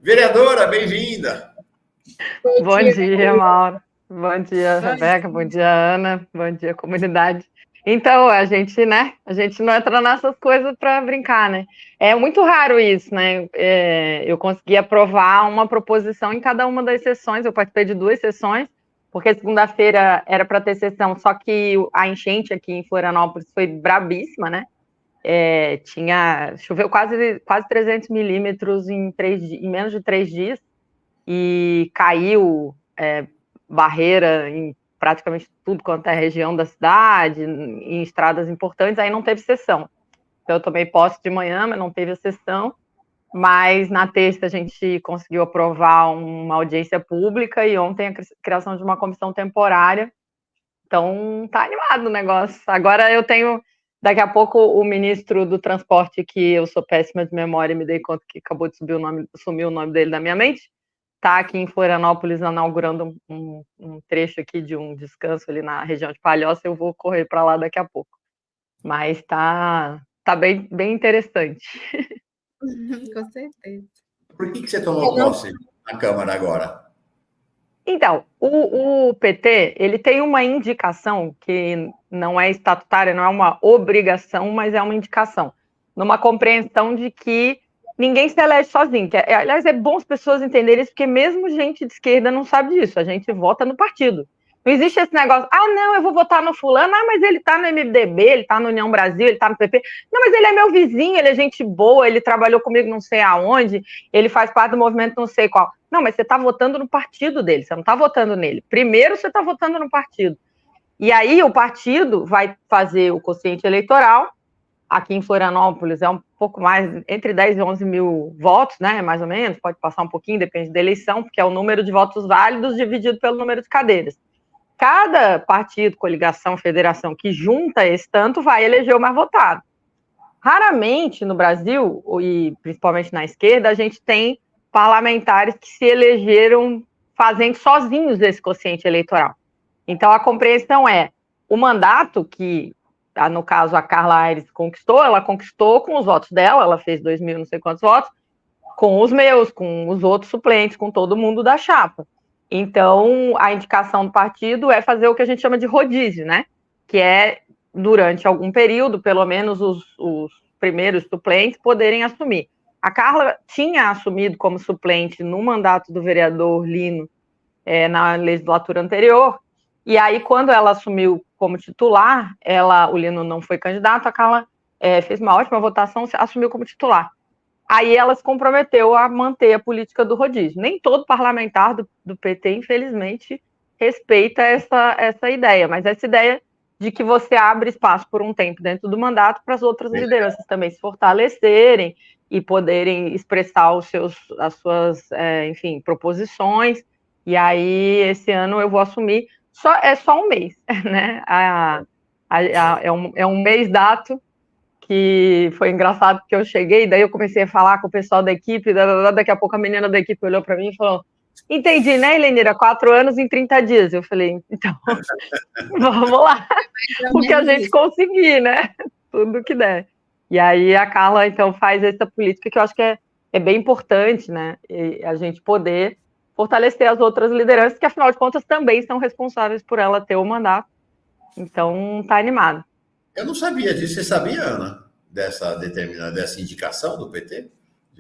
Vereadora, bem-vinda. Bom dia, Mauro. Bom dia, Rebeca. Bom dia, Ana. Bom dia, comunidade. Então, a gente não entra nessas coisas para brincar, né? É muito raro isso, né? Eu consegui aprovar uma proposição em cada uma das sessões. Eu participei de 2 sessões, porque segunda-feira era para ter sessão, só que a enchente aqui em Florianópolis foi brabíssima, né? Choveu quase 300 milímetros em menos de 3 dias, e caiu barreira em praticamente tudo quanto é região da cidade, em estradas importantes, aí não teve sessão. Então eu tomei posse de manhã, mas não teve a sessão, mas na terça a gente conseguiu aprovar uma audiência pública e ontem a criação de uma comissão temporária. Então tá animado o negócio. Agora eu tenho, daqui a pouco, o ministro do transporte, que eu sou péssima de memória e me dei conta que acabou de sumiu o nome dele da minha mente, está aqui em Florianópolis inaugurando um trecho aqui de um descanso ali na região de Palhoça. Eu vou correr para lá daqui a pouco. Mas tá bem interessante. Com certeza. Por que você tomou posse na Câmara agora? Então, o PT, ele tem uma indicação que não é estatutária, não é uma obrigação, mas é uma indicação, numa compreensão de que ninguém se elege sozinho. Aliás, é bom as pessoas entenderem isso, porque mesmo gente de esquerda não sabe disso, a gente vota no partido. Não existe esse negócio, não, eu vou votar no fulano, mas ele tá no MDB, ele tá no União Brasil, ele tá no PP. Não, mas ele é meu vizinho, ele é gente boa, ele trabalhou comigo não sei aonde, ele faz parte do movimento não sei qual. Não, mas você está votando no partido dele, você não está votando nele. Primeiro você está votando no partido. E aí o partido vai fazer o quociente eleitoral. Aqui em Florianópolis é um pouco mais, entre 10 e 11 mil votos, né, mais ou menos, pode passar um pouquinho, depende da eleição, porque é o número de votos válidos dividido pelo número de cadeiras. Cada partido, coligação, federação que junta esse tanto vai eleger o mais votado. Raramente no Brasil, e principalmente na esquerda, a gente tem parlamentares que se elegeram fazendo sozinhos esse quociente eleitoral. Então, a compreensão é, o mandato que, no caso, a Carla Aires conquistou, ela conquistou com os votos dela, ela fez 2.000 não sei quantos votos, com os meus, com os outros suplentes, com todo mundo da chapa. Então, a indicação do partido é fazer o que a gente chama de rodízio, né? Que é, durante algum período, pelo menos os primeiros suplentes poderem assumir. A Carla tinha assumido como suplente no mandato do vereador Lino na legislatura anterior, e aí quando ela assumiu como titular, o Lino não foi candidato, a Carla fez uma ótima votação, assumiu como titular. Aí ela se comprometeu a manter a política do rodízio. Nem todo parlamentar do PT, infelizmente, respeita essa ideia, mas essa ideia de que você abre espaço por um tempo dentro do mandato para as outras lideranças também se fortalecerem e poderem expressar as suas, enfim, proposições. E aí, esse ano eu vou assumir, é só um mês, né? É um mês dato, que foi engraçado, porque eu cheguei, daí eu comecei a falar com o pessoal da equipe, daqui a pouco a menina da equipe olhou para mim e falou: entendi, né, Helenira? 4 anos em 30 dias. Eu falei, então, vamos lá, porque a gente conseguir, né? Tudo que der. E aí a Carla, então, faz essa política que eu acho que é bem importante, né? E a gente poder fortalecer as outras lideranças, que afinal de contas também são responsáveis por ela ter o mandato. Então, tá animado. Eu não sabia disso. Você sabia, Ana, dessa indicação do PT?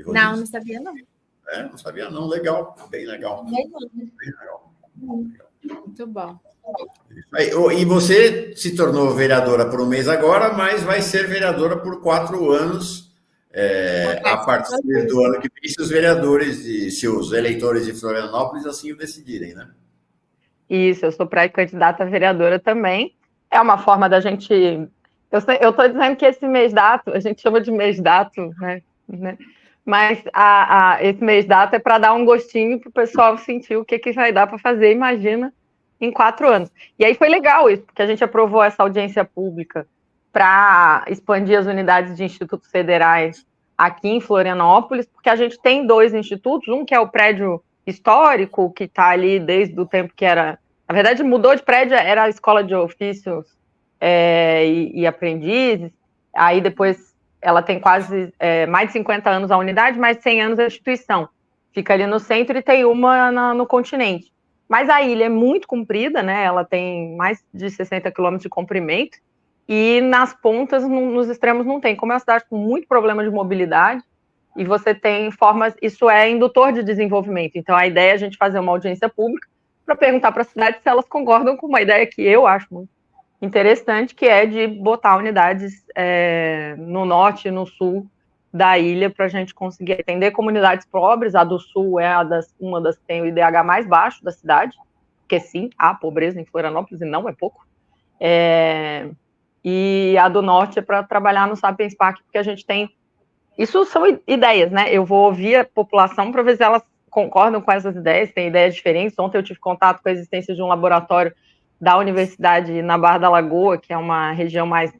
Não sabia, não. Não sabia, não. Legal, bem legal. Bem legal. Muito bom. E você se tornou vereadora por um mês agora, mas vai ser vereadora por 4 anos, a partir do ano que vem, se os eleitores de Florianópolis assim o decidirem, né? Isso, eu sou pré-candidata a vereadora também. É uma forma da gente... Eu estou dizendo que esse mês dato, a gente chama de mês dato, né? Mas esse mês dato é para dar um gostinho para o pessoal sentir o que vai dar para fazer, imagina, em 4 anos. E aí foi legal isso, porque a gente aprovou essa audiência pública para expandir as unidades de institutos federais aqui em Florianópolis, porque a gente tem 2 institutos, um que é o prédio histórico, que está ali desde o tempo que era... Na verdade, mudou de prédio, era a Escola de Ofícios e Aprendizes, aí depois ela tem quase mais de 50 anos a unidade, mais de 100 anos a instituição. fica ali no centro e tem uma no continente. Mas a ilha é muito comprida, né? Ela tem mais de 60 quilômetros de comprimento e nas pontas, nos extremos, não tem. Como é uma cidade com muito problema de mobilidade, e você tem formas, isso é indutor de desenvolvimento. Então, a ideia é a gente fazer uma audiência pública para perguntar para a cidade se elas concordam com uma ideia que eu acho muito interessante, que é de botar unidades no norte e no sul da ilha para a gente conseguir atender comunidades pobres. A do sul é uma das que tem o IDH mais baixo da cidade, porque sim, há pobreza em Florianópolis e não é pouco. E a do norte é para trabalhar no Sapiens Park, porque a gente tem... Isso são ideias, né? Eu vou ouvir a população para ver se elas concordam com essas ideias, tem ideias diferentes. Ontem eu tive contato com a existência de um laboratório da universidade na Barra da Lagoa, que é uma região mais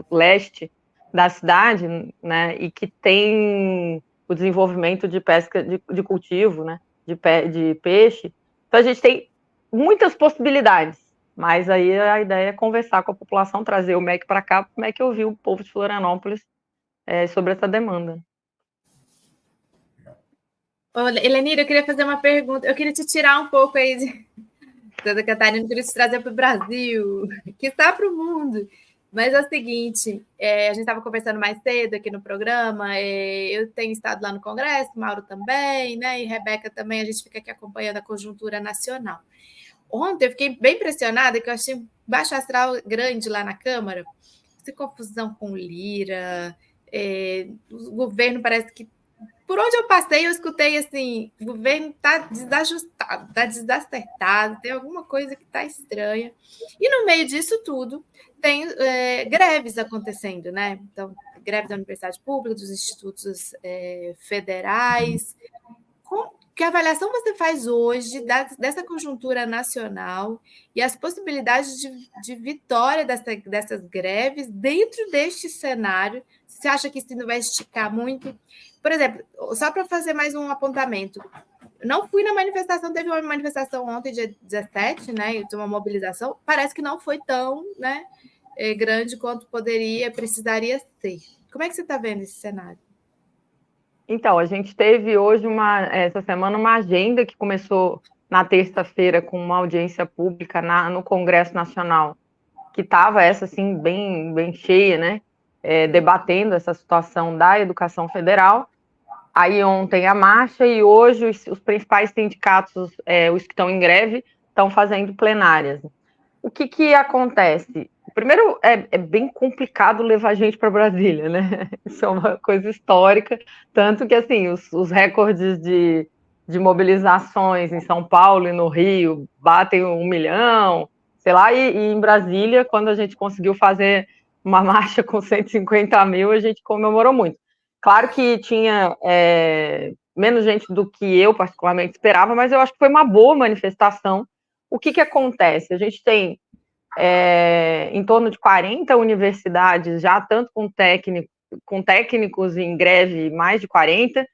leste da cidade, né? E que tem o desenvolvimento de pesca, de cultivo, né? De peixe. Então a gente tem muitas possibilidades, mas aí a ideia é conversar com a população, trazer o MEC para cá, para o MEC ouvir o povo de Florianópolis sobre essa demanda. Olha, Helenira, eu queria fazer uma pergunta. Eu queria te tirar um pouco aí de Santa Catarina, eu queria te trazer para o Brasil, que está para o mundo. Mas é o seguinte, a gente estava conversando mais cedo aqui no programa, eu tenho estado lá no Congresso, Mauro também, né? E Rebeca também, a gente fica aqui acompanhando a conjuntura nacional. Ontem eu fiquei bem impressionada, que eu achei um baixo astral grande lá na Câmara, essa confusão com Lira, o governo parece que... Por onde eu passei, eu escutei assim, o governo está desajustado, está desacertado, tem alguma coisa que está estranha. E no meio disso tudo, tem greves acontecendo, né? Então, greve da Universidade Pública, dos institutos federais. Que avaliação você faz hoje dessa conjuntura nacional e as possibilidades de vitória dessas greves dentro deste cenário? Você acha que isso não vai esticar muito? Por exemplo, só para fazer mais um apontamento, não fui na manifestação, teve uma manifestação ontem, dia 17, né? De uma mobilização, parece que não foi tão, né, grande quanto precisaria ser. Como é que você está vendo esse cenário? Então, a gente teve hoje, essa semana, uma agenda que começou na terça-feira com uma audiência pública no Congresso Nacional, que estava assim, bem, bem cheia, né? Debatendo essa situação da educação federal. Aí ontem a marcha e hoje os principais sindicatos, os que estão em greve, estão fazendo plenárias. O que acontece? Primeiro, é bem complicado levar gente para Brasília, né? Isso é uma coisa histórica, tanto que, assim, os recordes de mobilizações em São Paulo e no Rio batem 1 milhão, sei lá, e em Brasília, quando a gente conseguiu fazer uma marcha com 150 mil, a gente comemorou muito. Claro que tinha menos gente do que eu, particularmente, esperava, mas eu acho que foi uma boa manifestação. O que acontece? A gente tem em torno de 40 universidades já, tanto com técnicos em greve, mais de 40,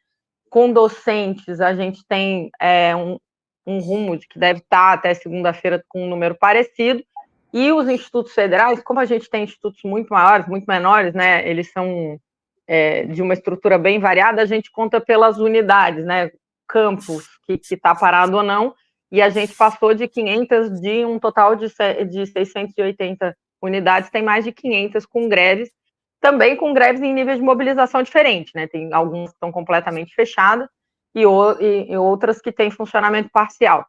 com docentes, a gente tem um rumo de que deve estar até segunda-feira com um número parecido, e os institutos federais, como a gente tem institutos muito maiores, muito menores, né, eles são de uma estrutura bem variada, a gente conta pelas unidades, né, campus, que está parado ou não, e a gente passou de 500, de um total de 680 unidades, tem mais de 500 com greves, também com greves em níveis de mobilização diferente, né? Tem algumas que estão completamente fechadas e outras que têm funcionamento parcial.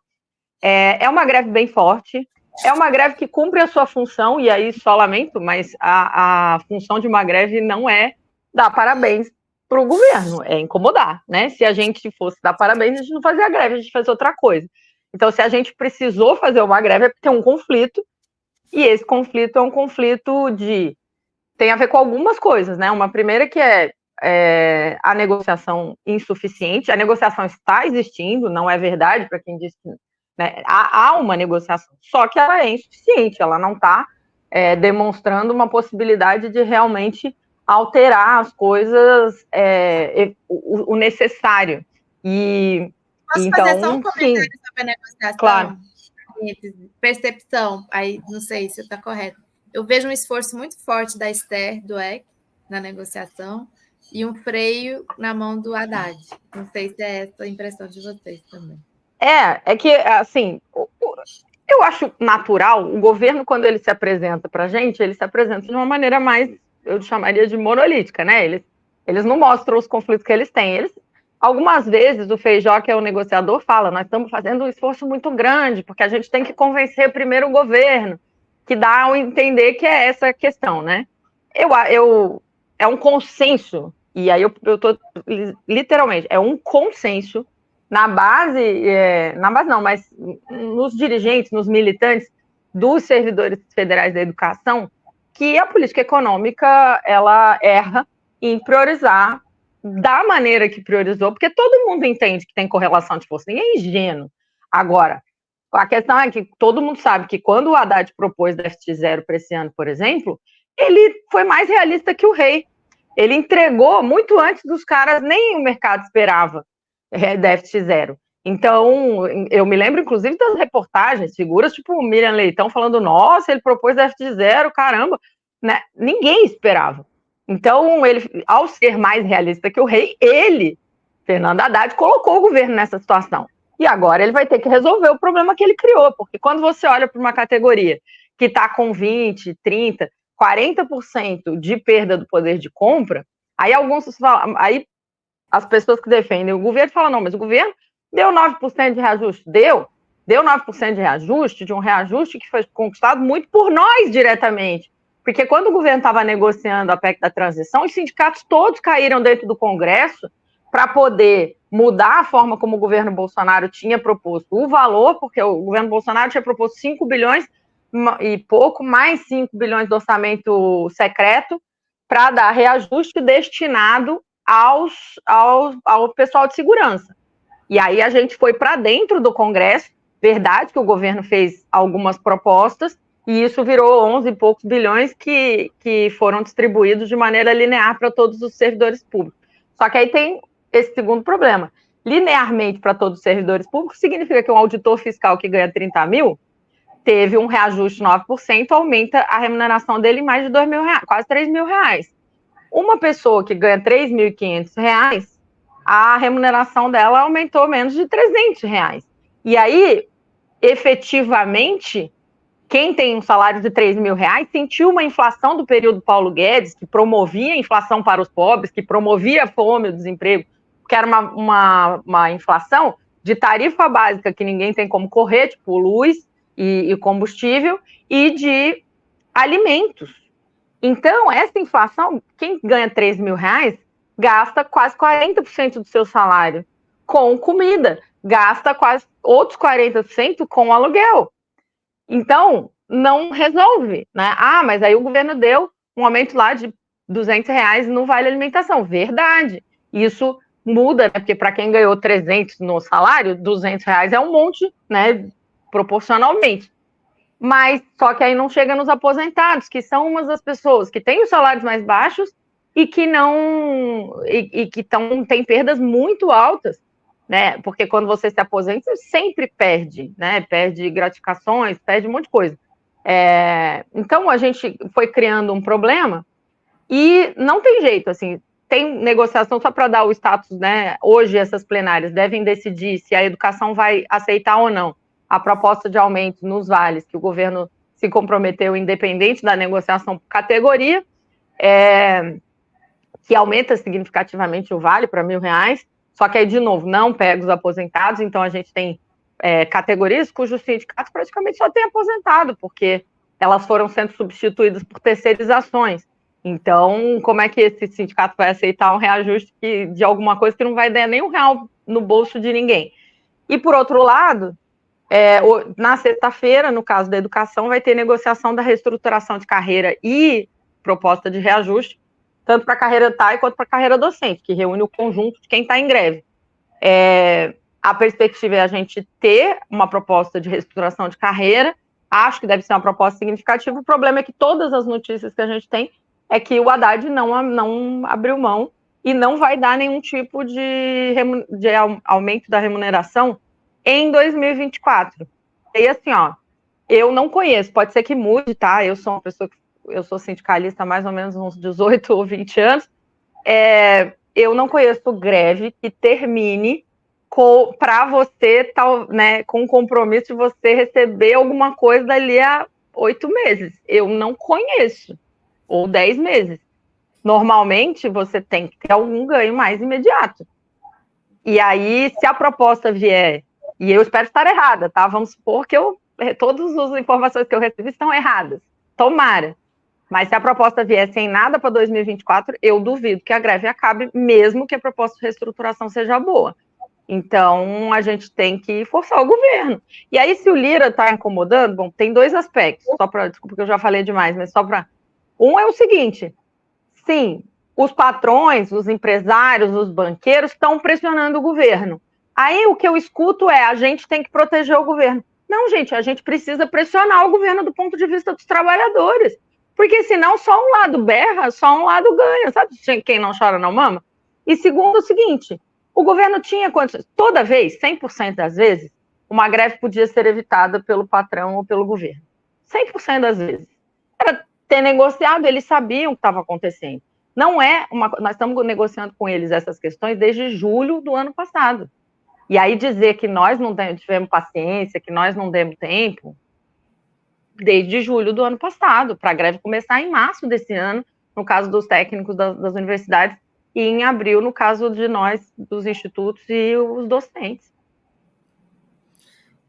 É uma greve bem forte, é uma greve que cumpre a sua função, e aí só lamento, mas a função de uma greve não é dar parabéns para o governo, é incomodar, né? Se a gente fosse dar parabéns, a gente não fazia greve, a gente fazia outra coisa. Então, se a gente precisou fazer uma greve, é porque tem um conflito, e esse conflito é um conflito tem a ver com algumas coisas, né? Uma primeira que é a negociação insuficiente. A negociação está existindo, não é verdade, para quem diz que, né, há uma negociação, só que ela é insuficiente, ela não está demonstrando uma possibilidade de realmente alterar as coisas, o necessário. Posso então, fazer só um comentário sobre a negociação? Claro. Percepção, aí não sei se está correto. Eu vejo um esforço muito forte da Esther Dweck na negociação. e um freio na mão do Haddad. Não sei se é essa a impressão de vocês também. É que, assim, eu acho natural, o governo, quando ele se apresenta para a gente, ele se apresenta de uma maneira mais, eu chamaria de monolítica, né? Eles não mostram os conflitos que eles têm. Algumas vezes, o Feijó, que é o negociador, fala, nós estamos fazendo um esforço muito grande, porque a gente tem que convencer primeiro o governo, que dá a entender que é essa a questão, né? É um consenso, e aí eu tô, literalmente, é um consenso na base não, mas nos dirigentes, nos militantes dos servidores federais da educação, que a política econômica, ela erra em priorizar da maneira que priorizou, porque todo mundo entende que tem correlação de força, ninguém é ingênuo. Agora, a questão é que todo mundo sabe que quando o Haddad propôs déficit zero para esse ano, por exemplo, ele foi mais realista que o Rei. Ele entregou muito antes dos caras, nem o mercado esperava déficit zero. Então, eu me lembro, inclusive, das reportagens, figuras tipo Miriam Leitão falando, nossa, ele propôs déficit zero, caramba, né? Ninguém esperava. Então, ele, ao ser mais realista que o Rei, Fernando Haddad, colocou o governo nessa situação. E agora ele vai ter que resolver o problema que ele criou, porque quando você olha para uma categoria que está com 20%, 30%, 40% de perda do poder de compra, aí as pessoas que defendem o governo falam, não, mas o governo deu 9% de reajuste. Deu 9% de reajuste, de um reajuste que foi conquistado muito por nós diretamente. Porque quando o governo estava negociando a PEC da transição, os sindicatos todos caíram dentro do Congresso para poder mudar a forma como o governo Bolsonaro tinha proposto o valor, porque o governo Bolsonaro tinha proposto 5 bilhões e pouco, mais 5 bilhões do orçamento secreto, para dar reajuste destinado ao pessoal de segurança. E aí a gente foi para dentro do Congresso, verdade que o governo fez algumas propostas, e isso virou 11 e poucos bilhões que foram distribuídos de maneira linear para todos os servidores públicos. Só que aí tem esse segundo problema. Linearmente para todos os servidores públicos significa que um auditor fiscal que ganha 30 mil teve um reajuste de 9%, aumenta a remuneração dele em mais de R$2.000, quase R$3.000. Uma pessoa que ganha R$3.500, a remuneração dela aumentou menos de R$300. E aí, efetivamente, quem tem um salário de R$3.000 sentiu uma inflação do período Paulo Guedes, que promovia a inflação para os pobres, que promovia a fome e o desemprego, que era uma inflação de tarifa básica que ninguém tem como correr, tipo luz e combustível, e de alimentos. Então, essa inflação, quem ganha R$3.000 gasta quase 40% do seu salário com comida, gasta quase outros 40% com aluguel. Então, não resolve, né? Ah, mas aí o governo deu um aumento lá de R$200 no Vale Alimentação. Verdade. Isso muda, né? Porque para quem ganhou 300 no salário, R$200 é um monte, né? Proporcionalmente. Mas só que aí não chega nos aposentados, que são umas das pessoas que têm os salários mais baixos e que têm perdas muito altas, né? Porque quando você se aposenta, você sempre perde, né? Perde gratificações, perde um monte de coisa. Então a gente foi criando um problema e não tem jeito, assim, tem negociação só para dar o status, né? Hoje essas plenárias devem decidir se a educação vai aceitar ou não a proposta de aumento nos vales, que o governo se comprometeu, independente da negociação por categoria, que aumenta significativamente o vale para R$1.000, só que aí, de novo, não pega os aposentados, então a gente tem categorias cujos sindicatos praticamente só têm aposentado, porque elas foram sendo substituídas por terceirizações. Então, como é que esse sindicato vai aceitar um reajuste de alguma coisa que não vai dar nem R$1 no bolso de ninguém? E, por outro lado, na sexta-feira, no caso da educação, vai ter negociação da reestruturação de carreira e proposta de reajuste, tanto para a carreira TAI quanto para a carreira docente, que reúne o conjunto de quem está em greve. A perspectiva é a gente ter uma proposta de reestruturação de carreira, acho que deve ser uma proposta significativa. O problema é que todas as notícias que a gente tem é que o Haddad não abriu mão e não vai dar nenhum tipo de aumento da remuneração em 2024. E assim, eu não conheço, pode ser que mude, tá? Eu sou uma pessoa eu sou sindicalista há mais ou menos uns 18 ou 20 anos, eu não conheço greve que termine para você, né, com o compromisso de você receber alguma coisa dali a 8 meses. Eu não conheço. Ou 10 meses. Normalmente, você tem que ter algum ganho mais imediato. E aí, se a proposta vier, e eu espero estar errada, tá? Vamos supor que todas as informações que eu recebi estão erradas. Tomara. Mas se a proposta vier sem nada para 2024, eu duvido que a greve acabe, mesmo que a proposta de reestruturação seja boa. Então, a gente tem que forçar o governo. E aí, se o Lira está incomodando, bom, tem 2 aspectos. Desculpa que eu já falei demais, mas só para... Um é o seguinte, sim, os patrões, os empresários, os banqueiros estão pressionando o governo. Aí o que eu escuto a gente tem que proteger o governo. Não, gente, a gente precisa pressionar o governo do ponto de vista dos trabalhadores. Porque senão só um lado berra, só um lado ganha, sabe? Quem não chora não mama. E segundo, o seguinte, o governo tinha condições, toda vez, 100% das vezes, uma greve podia ser evitada pelo patrão ou pelo governo. 100% das vezes. Era ter negociado, eles sabiam o que estava acontecendo. Nós estamos negociando com eles essas questões desde julho do ano passado. E aí dizer que nós não tivemos paciência, que nós não demos tempo, desde julho do ano passado, para a greve começar em março desse ano, no caso dos técnicos das universidades, e em abril, no caso de nós, dos institutos e os docentes.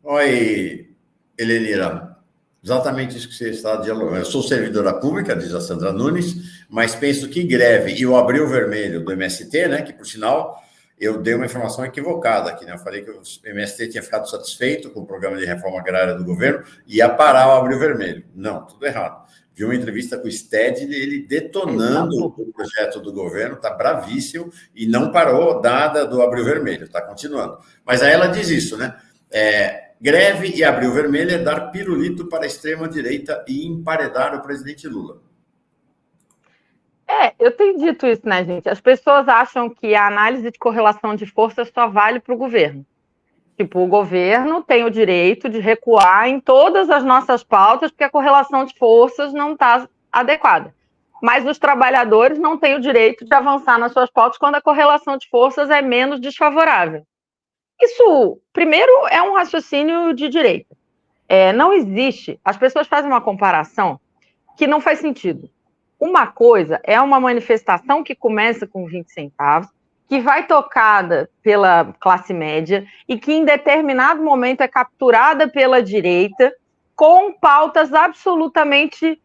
Oi, Helenira. Exatamente isso que você está dialogando. Eu sou servidora pública, diz a Sandra Nunes, mas penso que greve e o abril vermelho do MST, né, que, por sinal, eu dei uma informação equivocada aqui, né? Eu falei que o MST tinha ficado satisfeito com o programa de reforma agrária do governo e ia parar o abril vermelho. Não, tudo errado. Vi uma entrevista com o Sted, ele detonando o projeto do governo, está bravíssimo, e não parou nada do abril vermelho, está continuando. Mas aí ela diz isso, né? Greve e abril vermelho é dar pirulito para a extrema-direita e emparedar o presidente Lula. Eu tenho dito isso, né, gente? As pessoas acham que a análise de correlação de forças só vale para o governo. Tipo, o governo tem o direito de recuar em todas as nossas pautas porque a correlação de forças não está adequada. Mas os trabalhadores não têm o direito de avançar nas suas pautas quando a correlação de forças é menos desfavorável. Isso, primeiro, é um raciocínio de direita. Não existe. As pessoas fazem uma comparação que não faz sentido. Uma coisa é uma manifestação que começa com 20 centavos, que vai tocada pela classe média e que em determinado momento é capturada pela direita com pautas absolutamente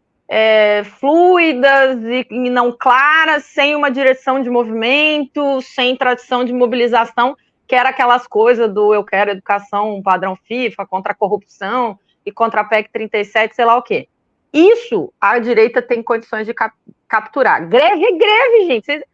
fluidas e não claras, sem uma direção de movimento, sem tradição de mobilização, que era aquelas coisas do eu quero educação padrão FIFA, contra a corrupção e contra a PEC 37, sei lá o quê. Isso a direita tem condições de capturar. Greve é greve, gente.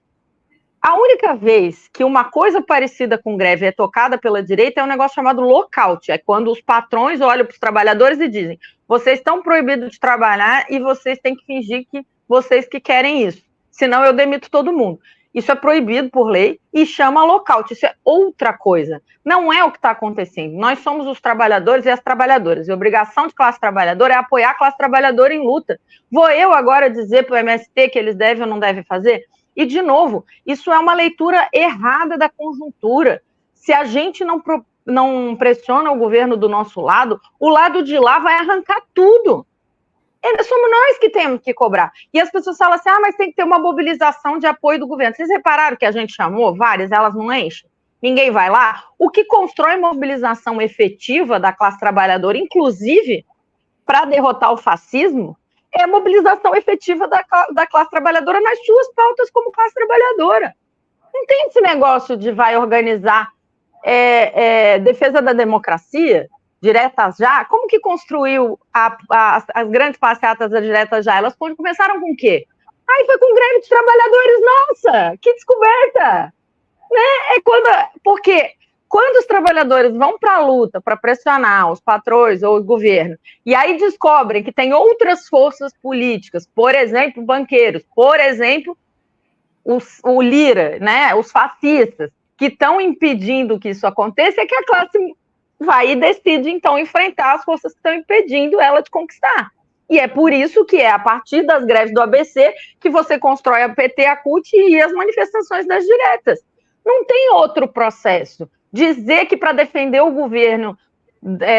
A única vez que uma coisa parecida com greve é tocada pela direita é um negócio chamado lockout. É quando os patrões olham para os trabalhadores e dizem: vocês estão proibidos de trabalhar e vocês têm que fingir que vocês que querem isso. Senão eu demito todo mundo. Isso é proibido por lei e chama lockout. Isso é outra coisa. Não é o que está acontecendo. Nós somos os trabalhadores e as trabalhadoras. E a obrigação de classe trabalhadora é apoiar a classe trabalhadora em luta. Vou eu agora dizer para o MST que eles devem ou não devem fazer? E, de novo, isso é uma leitura errada da conjuntura. Se a gente não pressiona o governo do nosso lado, o lado de lá vai arrancar tudo. Somos nós que temos que cobrar. E as pessoas falam assim, mas tem que ter uma mobilização de apoio do governo. Vocês repararam que a gente chamou várias, elas não enchem? Ninguém vai lá? O que constrói mobilização efetiva da classe trabalhadora, inclusive para derrotar o fascismo, é a mobilização efetiva da classe trabalhadora nas suas pautas como classe trabalhadora. Não tem esse negócio de vai organizar defesa da democracia, diretas já. Como que construiu as grandes passeatas da diretas já? Elas começaram com o quê? Foi com greve de trabalhadores. Nossa, que descoberta! Né? Porque quando os trabalhadores vão para a luta para pressionar os patrões ou o governo, e aí descobrem que tem outras forças políticas, por exemplo, banqueiros, por exemplo, o Lira, né, os fascistas, que estão impedindo que isso aconteça, é que a classe vai e decide, então, enfrentar as forças que estão impedindo ela de conquistar. E é por isso que é a partir das greves do ABC que você constrói a PT, a CUT e as manifestações das diretas. Não tem outro processo. Dizer que para defender o governo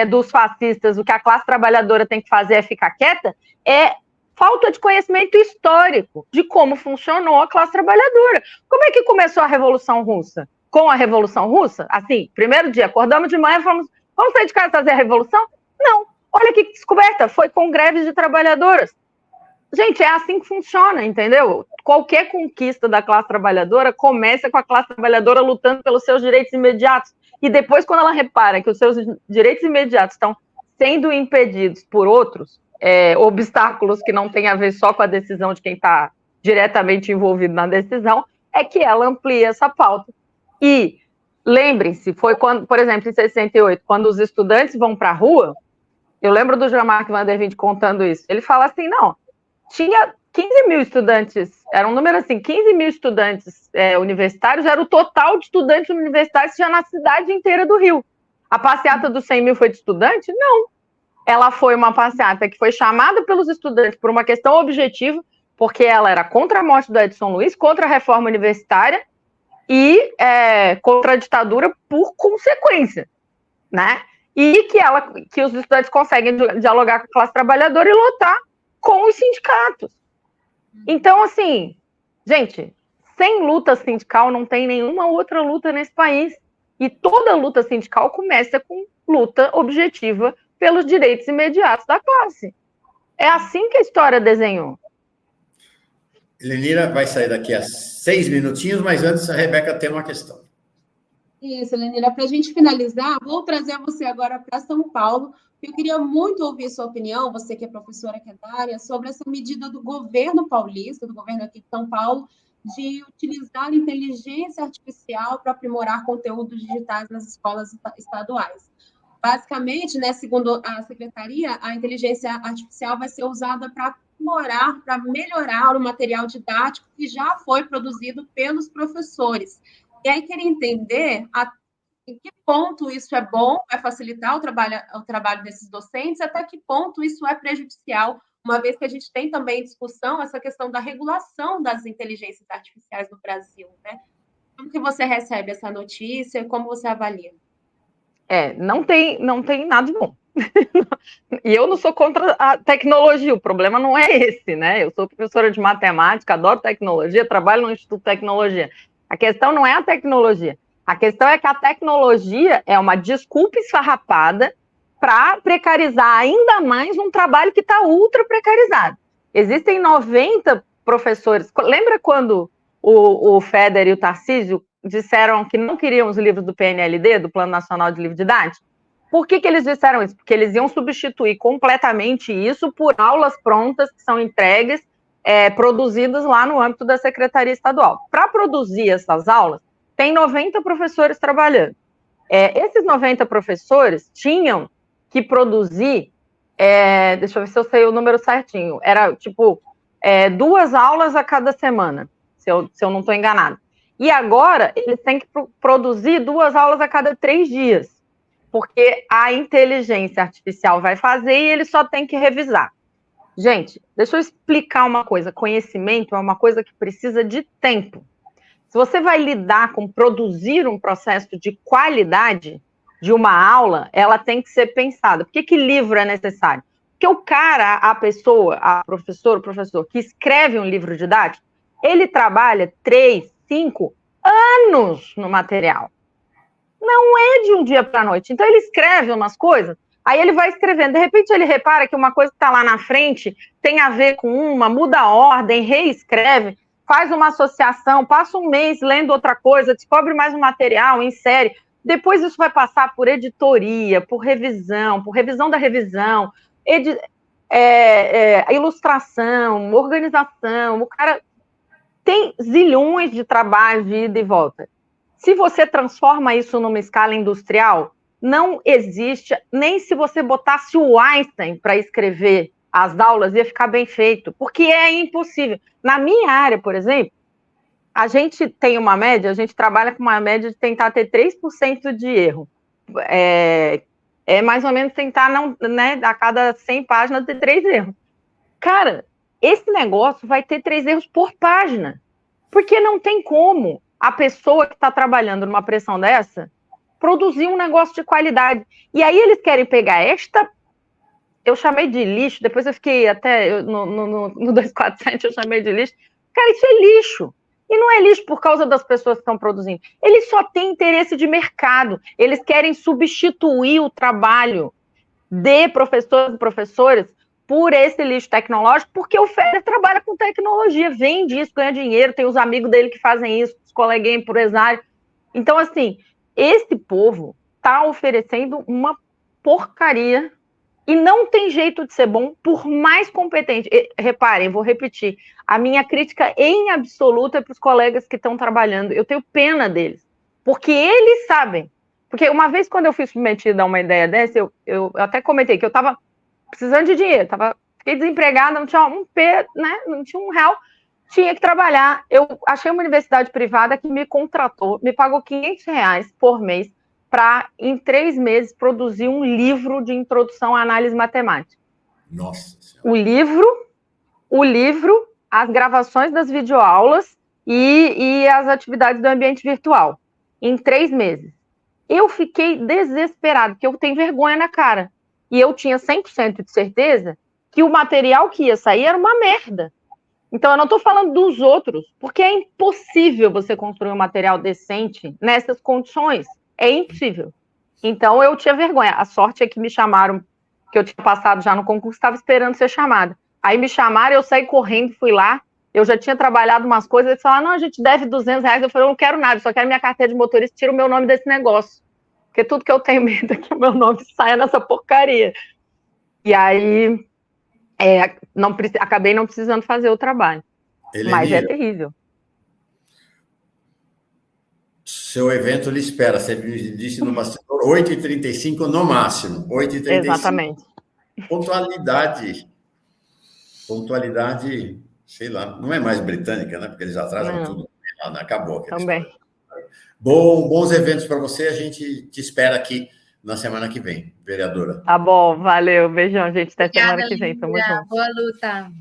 dos fascistas o que a classe trabalhadora tem que fazer é ficar quieta é falta de conhecimento histórico de como funcionou a classe trabalhadora. Como é que começou a Revolução Russa? Com a Revolução Russa? Assim, primeiro dia, acordamos de manhã e falamos, vamos sair de casa fazer a Revolução? Não. Olha que descoberta, foi com greves de trabalhadoras. Gente, é assim que funciona, entendeu? Qualquer conquista da classe trabalhadora começa com a classe trabalhadora lutando pelos seus direitos imediatos. E depois, quando ela repara que os seus direitos imediatos estão sendo impedidos por outros obstáculos que não têm a ver só com a decisão de quem está diretamente envolvido na decisão, é que ela amplia essa pauta. E lembrem-se, foi quando, por exemplo, em 68, quando os estudantes vão para a rua, eu lembro do Jean-Marc Van der Vinde contando isso, ele fala assim, não, tinha 15 mil estudantes, era um número assim, 15 mil estudantes universitários, era o total de estudantes universitários que tinha na cidade inteira do Rio. A passeata dos 100 mil foi de estudante? Não. Ela foi uma passeata que foi chamada pelos estudantes por uma questão objetiva, porque ela era contra a morte do Edson Luiz, contra a reforma universitária e contra a ditadura por consequência, né? E que os estudantes conseguem dialogar com a classe trabalhadora e lutar com os sindicatos. Então, assim, gente, sem luta sindical não tem nenhuma outra luta nesse país. E toda luta sindical começa com luta objetiva pelos direitos imediatos da classe. É assim que a história desenhou. Helenira vai sair daqui a 6 minutinhos, mas antes a Rebeca tem uma questão. Isso, Helenira. Para a gente finalizar, vou trazer você agora para São Paulo. Eu queria muito ouvir sua opinião, você que é professora que é da área, sobre essa medida do governo paulista, do governo aqui de São Paulo, de utilizar inteligência artificial para aprimorar conteúdos digitais nas escolas estaduais. Basicamente, né, segundo a secretaria, a inteligência artificial vai ser usada para aprimorar, para melhorar o material didático que já foi produzido pelos professores. E aí, queria entender em que ponto isso é bom, vai facilitar o trabalho desses docentes, até que ponto isso é prejudicial, uma vez que a gente tem também em discussão essa questão da regulação das inteligências artificiais no Brasil, né? Como que você recebe essa notícia e como você avalia? Não tem nada de bom. E eu não sou contra a tecnologia, o problema não é esse, né? Eu sou professora de matemática, adoro tecnologia, trabalho no Instituto de Tecnologia. A questão não é a tecnologia. A questão é que a tecnologia é uma desculpa esfarrapada para precarizar ainda mais um trabalho que está ultra precarizado. Existem 90 professores. Lembra quando o Feder e o Tarcísio disseram que não queriam os livros do PNLD, do Plano Nacional de Livro Didático? Por que eles disseram isso? Porque eles iam substituir completamente isso por aulas prontas que são entregues, produzidas lá no âmbito da Secretaria Estadual. Para produzir essas aulas, tem 90 professores trabalhando. Esses 90 professores tinham que produzir, deixa eu ver se eu sei o número certinho, era tipo 2 aulas a cada semana, se eu não estou enganado. E agora eles têm que produzir 2 aulas a cada 3 dias, porque a inteligência artificial vai fazer e eles só têm que revisar. Gente, deixa eu explicar uma coisa, conhecimento é uma coisa que precisa de tempo. Se você vai lidar com produzir um processo de qualidade de uma aula, ela tem que ser pensada. Por que livro é necessário? Porque o cara, a pessoa, a professora, o professor que escreve um livro didático, ele trabalha 3, 5 anos no material. Não é de um dia para a noite. Então, ele escreve umas coisas, aí ele vai escrevendo. De repente, ele repara que uma coisa que está lá na frente tem a ver com uma, muda a ordem, reescreve, faz uma associação, passa um mês lendo outra coisa, descobre mais um material, insere. Depois isso vai passar por editoria, por revisão da revisão, ilustração, organização. O cara tem zilhões de trabalho de ida e volta. Se você transforma isso numa escala industrial, não existe, nem se você botasse o Einstein para escrever as aulas, ia ficar bem feito, porque é impossível. Na minha área, por exemplo, a gente tem uma média, a gente trabalha com uma média de tentar ter 3% de erro. É mais ou menos tentar, não, né, a cada 100 páginas ter 3 erros. Cara, esse negócio vai ter 3 erros por página. Porque não tem como a pessoa que está trabalhando numa pressão dessa produzir um negócio de qualidade. E aí eles querem pegar eu chamei de lixo, depois eu fiquei até no 247 eu chamei de lixo. Cara, isso é lixo. E não é lixo por causa das pessoas que estão produzindo. Eles só têm interesse de mercado. Eles querem substituir o trabalho de professores e professoras por esse lixo tecnológico, porque o Feder trabalha com tecnologia, vende isso, ganha dinheiro, tem os amigos dele que fazem isso, os coleguinhas empresários. Então, assim, esse povo está oferecendo uma porcaria e não tem jeito de ser bom, por mais competente. E, reparem, vou repetir, a minha crítica em absoluto é para os colegas que estão trabalhando. Eu tenho pena deles, porque eles sabem. Porque uma vez, quando eu fui submetida a uma ideia dessa, eu até comentei que eu estava precisando de dinheiro, fiquei desempregada, não tinha um P, né? Não tinha R$1, tinha que trabalhar. Eu achei uma universidade privada que me contratou, me pagou R$500 por mês para, em 3 meses, produzir um livro de introdução à análise matemática. Nossa Senhora. O livro, as gravações das videoaulas e as atividades do ambiente virtual, em 3 meses. Eu fiquei desesperada, porque eu tenho vergonha na cara. E eu tinha 100% de certeza que o material que ia sair era uma merda. Então, eu não estou falando dos outros, porque é impossível você construir um material decente nessas condições. É impossível. Então, eu tinha vergonha. A sorte é que me chamaram, que eu tinha passado já no concurso, estava esperando ser chamada. Aí me chamaram, eu saí correndo, fui lá. Eu já tinha trabalhado umas coisas, eles falaram, não, a gente deve R$200. Eu falei, eu não quero nada, só quero minha carteira de motorista, tira o meu nome desse negócio. Porque tudo que eu tenho medo é que o meu nome saia nessa porcaria. E aí, acabei não precisando fazer o trabalho. Helenira, mas é terrível. Seu evento lhe espera, você me disse no bastidor, 8h35 no máximo. 8h35. Exatamente. Pontualidade, sei lá, não é mais britânica, né? Porque eles atrasam tudo. Acabou. Também. Bons eventos para você, a gente te espera aqui na semana que vem, vereadora. Tá bom, valeu, beijão, gente, até semana que vem, tamo junto. Boa luta.